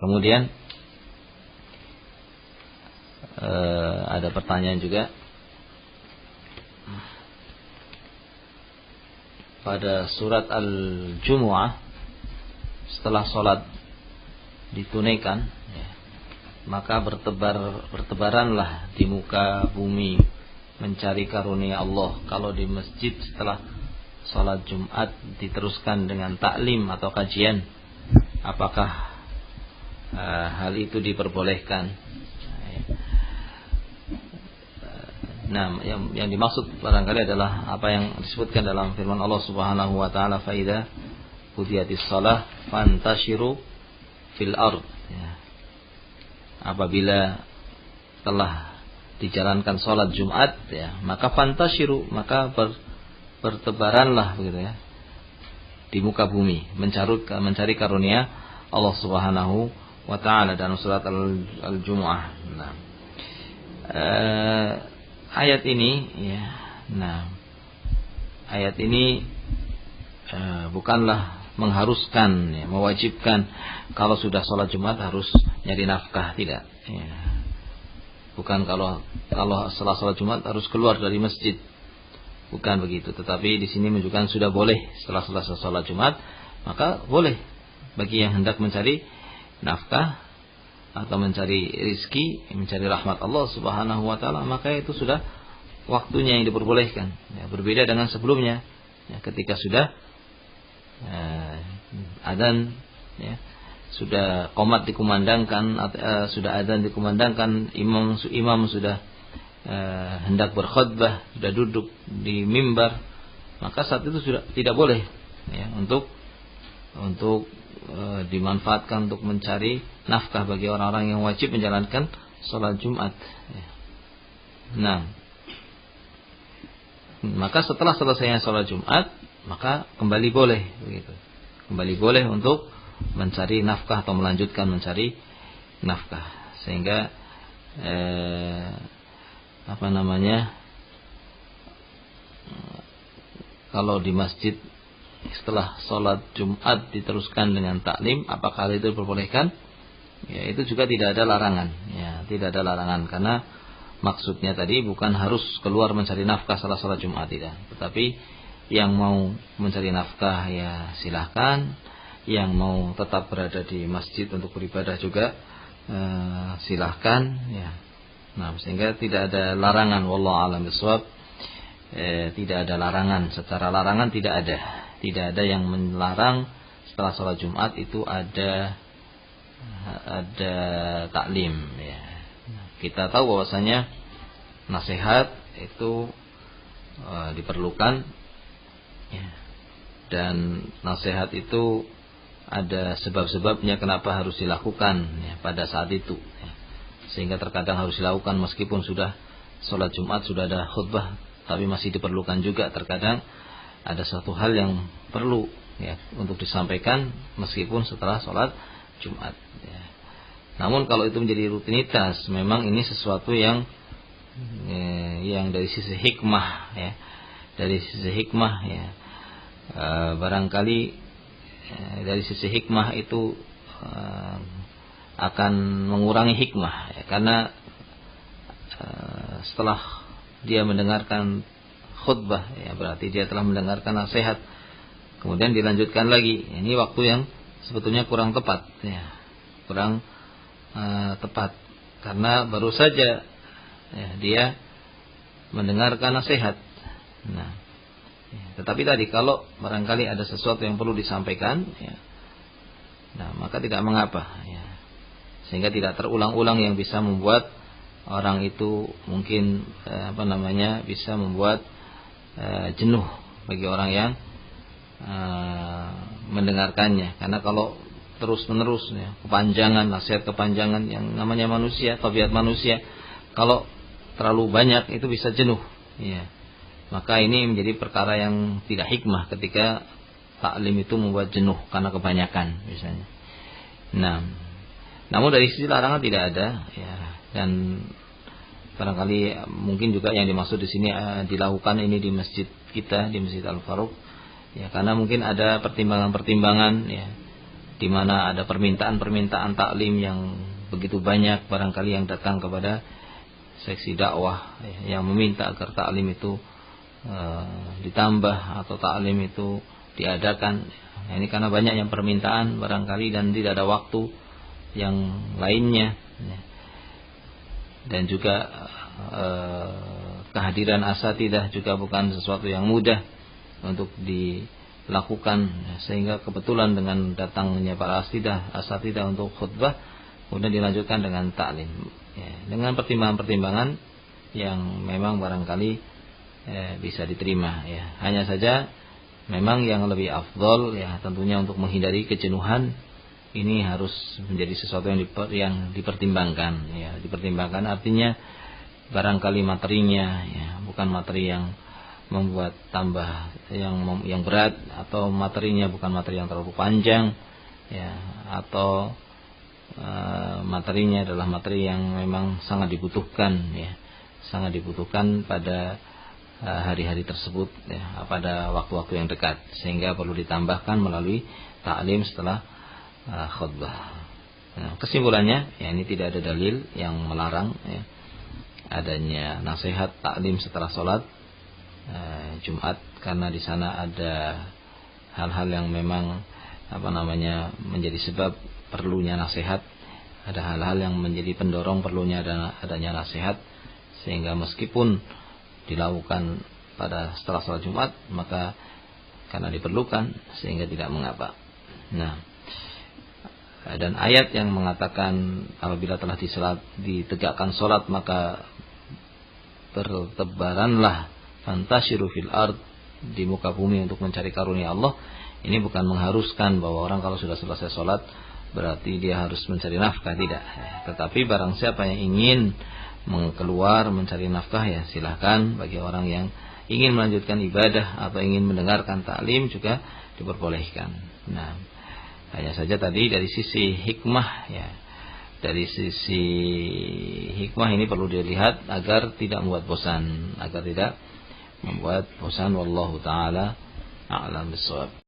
Kemudian ada pertanyaan juga. Pada surat Al-Jumu'ah, setelah sholat ditunaikan, ya, maka bertebaranlah di muka bumi mencari karunia Allah. Kalau di masjid setelah sholat Jumat diteruskan dengan taklim atau kajian, apakah hal itu diperbolehkan? Nah, yang dimaksud barangkali adalah apa yang disebutkan dalam firman Allah Subhanahu wa taala, fa idza qudiyatis shalah fantashiru fil ard. Ya. Apabila telah dijalankan salat Jumat, ya, maka fantashiru, maka bertebaranlah begitu ya di muka bumi mencari karunia Allah Subhanahu wa taala dalam surat Al-Jumu'ah. Nah, ayat ini ya, ayat ini bukanlah mengharuskan, ya, mewajibkan kalau sudah sholat Jumat harus nyari nafkah, tidak. Ya. Bukan kalau setelah sholat Jumat harus keluar dari masjid, bukan begitu. Tetapi di sini menunjukkan sudah boleh setelah selesai sholat Jumat, maka boleh bagi yang hendak mencari nafkah atau mencari rizki, mencari rahmat Allah Subhanahu wa taala, maka itu sudah waktunya yang diperbolehkan. Ya, berbeda dengan sebelumnya, ya, ketika sudah adzan, ya, sudah qomat dikumandangkan, sudah adzan dikumandangkan, imam sudah hendak berkhutbah, sudah duduk di mimbar, maka saat itu sudah tidak boleh, ya, untuk dimanfaatkan untuk mencari nafkah bagi orang-orang yang wajib menjalankan sholat Jumat. Nah, maka setelah selesainya sholat Jumat, maka kembali boleh, begitu. Kembali boleh untuk mencari nafkah atau melanjutkan mencari nafkah, sehingga kalau di masjid setelah sholat Jumat diteruskan dengan taklim, apakah itu diperbolehkan? Ya, itu juga tidak ada larangan. Ya, tidak ada larangan karena maksudnya tadi bukan harus keluar mencari nafkah setelah sholat Jumat, tidak. Tetapi yang mau mencari nafkah ya silahkan. Yang mau tetap berada di masjid untuk beribadah juga silahkan. Ya. Nah, sehingga tidak ada larangan. Wallahu a'lam bishawab. Tidak ada larangan. Secara larangan tidak ada. Tidak ada yang melarang setelah sholat Jumat itu ada taklim. Ya. Kita tahu bahwasanya nasihat itu diperlukan, ya. Dan nasihat itu ada sebab-sebabnya kenapa harus dilakukan, ya, pada saat itu, ya. Sehingga terkadang harus dilakukan meskipun sudah sholat Jumat, sudah ada khutbah, tapi masih diperlukan juga terkadang ada satu hal yang perlu, ya, untuk disampaikan meskipun setelah sholat Jumat, ya. Namun kalau itu menjadi rutinitas, memang ini sesuatu yang dari sisi hikmah, ya, dari sisi hikmah, ya, barangkali dari sisi hikmah itu akan mengurangi hikmah, ya, karena setelah dia mendengarkan khutbah, ya, berarti dia telah mendengarkan nasihat, kemudian dilanjutkan lagi. Ini waktu yang sebetulnya kurang tepat, ya, kurang tepat karena baru saja, ya, dia mendengarkan nasihat. Nah, ya, tetapi tadi kalau barangkali ada sesuatu yang perlu disampaikan, ya, nah, maka tidak mengapa, ya, sehingga tidak terulang-ulang yang bisa membuat orang itu mungkin bisa membuat jenuh bagi orang yang mendengarkannya. Karena kalau terus-menerus, ya, nasihat kepanjangan, yang namanya manusia, tabiat manusia, kalau terlalu banyak itu bisa jenuh, ya. Maka ini menjadi perkara yang tidak hikmah ketika taklim itu membuat jenuh karena kebanyakan misalnya. Nah, namun dari sisi larangan tidak ada, ya, dan barangkali mungkin juga yang dimaksud di sini dilakukan ini di masjid kita, di Masjid Al-Faruq, ya, karena mungkin ada pertimbangan-pertimbangan, ya, di mana ada permintaan taklim yang begitu banyak, barangkali yang datang kepada seksi dakwah yang meminta agar taklim itu ditambah atau taklim itu diadakan. Nah, ini karena banyak yang permintaan barangkali dan tidak ada waktu yang lainnya, dan juga kehadiran asatidah juga bukan sesuatu yang mudah untuk dilakukan, sehingga kebetulan dengan datangnya para asatidah untuk khutbah kemudian dilanjutkan dengan taklim, dengan pertimbangan-pertimbangan yang memang barangkali bisa diterima. Hanya saja memang yang lebih afdol tentunya untuk menghindari kejenuhan, ini harus menjadi sesuatu yang dipertimbangkan. Dipertimbangkan artinya barangkali materinya bukan materi yang membuat tambah yang berat, atau materinya bukan materi yang terlalu panjang, atau materinya adalah materi yang memang sangat dibutuhkan, sangat dibutuhkan pada hari-hari tersebut, pada waktu-waktu yang dekat, sehingga perlu ditambahkan melalui taklim setelah khutbah. Nah, kesimpulannya, ini tidak ada dalil yang melarang adanya nasihat taklim setelah sholat Jumat, karena di sana ada hal-hal yang memang menjadi sebab perlunya nasihat, ada hal-hal yang menjadi pendorong perlunya adanya nasihat, sehingga meskipun dilakukan pada setelah sholat Jumat, maka karena diperlukan sehingga tidak mengapa. Nah, dan ayat yang mengatakan apabila telah ditegakkan sholat maka bertebaranlah fantashiru fil ard, di muka bumi untuk mencari karunia Allah, ini bukan mengharuskan bahwa orang kalau sudah selesai sholat berarti dia harus mencari nafkah, tidak. Tetapi barang siapa yang ingin keluar mencari nafkah, silahkan. Bagi orang yang ingin melanjutkan ibadah atau ingin mendengarkan taklim juga diperbolehkan. Nah, hanya saja tadi dari sisi hikmah, dari sisi hikmah ini perlu dilihat agar tidak membuat bosan, wallahu taala a'lam bissawab.